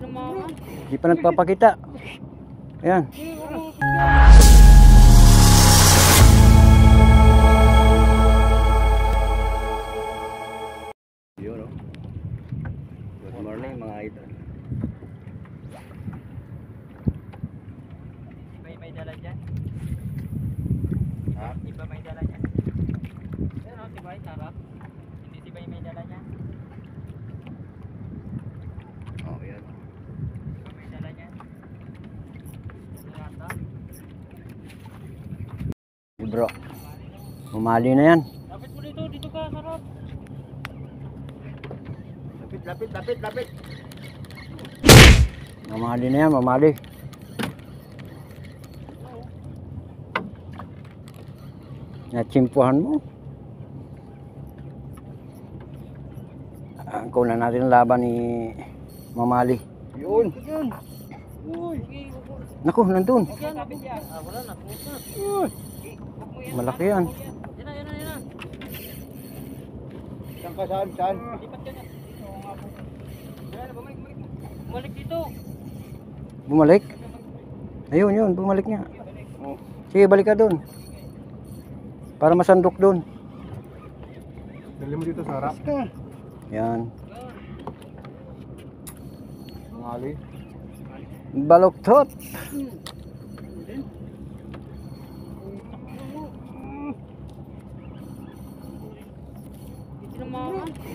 Hindi pa nagpapakita. Ayan. Yun, oh. Good morning mga idol. May dala dyan? Ha? Di ba may dala dyan? Pero si Bay sarap. Hindi si Bay may dala dyan. Oh, yan. Di ba may dala dyan? Sarata? Bro, mamali na yan. Lapit mo dito, dito ka, sarap. Lapit. Mamali na yan, mamali. Natsimpuhan mo. Kunan natin ang laban ni mamali. Yun. Uy! Naku, nandun. Yan, lapit yan. Wala na, tumus na. Malaki yan. Yan na. Saan ka saan? Lipat ka na. Yan, bumalik dito. Bumalik? Ayun, bumalik niya. Sige, balik ka doon. Para masandok doon. Dali mo dito sa harap. Yan. Mangali. Baluktot.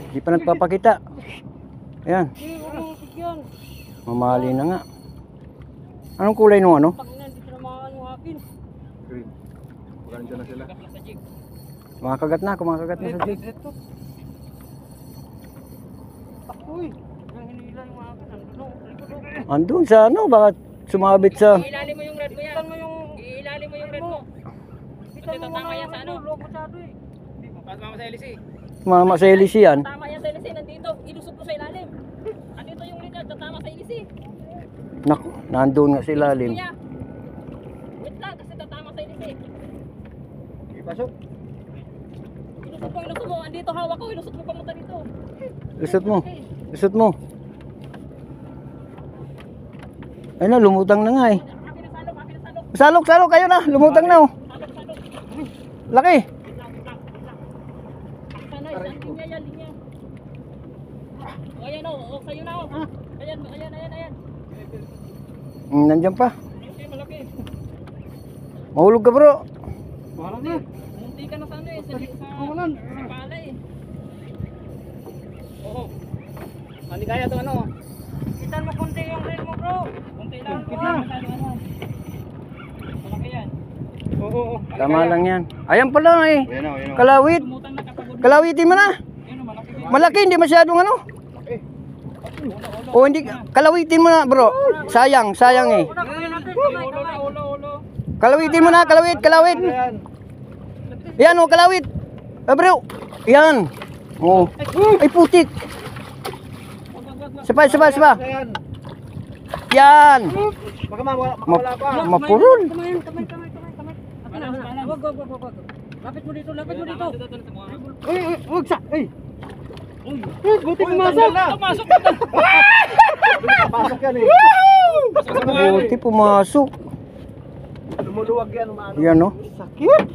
Hindi pa nagpapakita. Ayan. Mamali na nga. Anong kulay nung ano? Green. Pagkain dyan na sila. Kumakagat na sa jig. Uy! Hinihila yung mga akin. Andun sa ano, baka sumabit sa... Ilalim mo yung red mo yan. Ilalim mo yung red mo. Kasi tatama yan sa ano. Pasama sa LC. Mama sa LC yan. Tatama yan sa LC. Nandito. Ilusot mo sa ilalim. Andito yung red. Tatama sa LC. Naku, nandun nga sa ilalim. Wait lang kasi tatama sa LC. Ipasok. Ilusot mo. Andito hawak ko. Ilusot mo pamunta dito. Lusot mo. Ay na, lumutang na nga eh. Salok kayo na. Lumutang na oh. Laki. Sana isang linya. O ayan o. Sa'yo na o. Ayan. Nandiyan pa. Malaki. Mahulog ka bro. Mahalang na. Munti ka na sa ano eh. Sa pala eh. Oo. Hindi kaya ito ano. Kitan mo konti yung reel mo bro. Konti lang. Malaki yan. Oo. Tama lang yan. Ayan pala eh. Ayan o. Kalawit. Lumutang na kapagod. Kalawitin mo na. Ayun o, malaki. Malaki, hindi masyadong ano. O hindi, kalawitin mo na bro. Sayang eh. Ulo. Kalawitin mo na, kalawit. Yan o, kalawit. Bro. Yan. Oh. Ay putik. Sabay. Ayan. Yan. Baka mawala pa. Mapurol. Kamay. Wag. Lapit mo dito. Uy, huwag sa. Uy. Buti Pumasok na. Pasok yan eh. Buti pumasok. Lumuluwag yan. Umaano. Yan no. Sakit.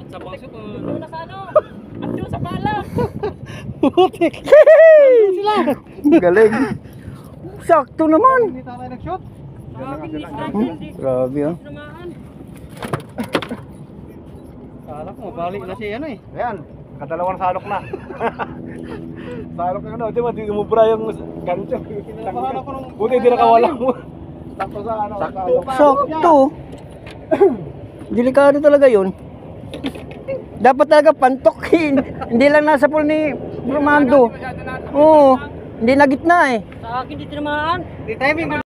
Sa pasok. Doon na sa ano? At doon sa pala. Butik. Galing. Sakto naman. Hindi tayo nag-shoot. Grabe ah. Salak mo, balik na siya ano eh. Ayan. Kadalawang salok na. Salok na ano. Di ba? Di umubra yung ganito. Buti hindi nakawala mo. Sakto sa ano. Sakto. Delikado talaga yun. Dapat talaga pantokin. Hindi lang nasa pool ni Bromando. Oo. Hindi na gitna eh. Sa akin dito naman. Di timing.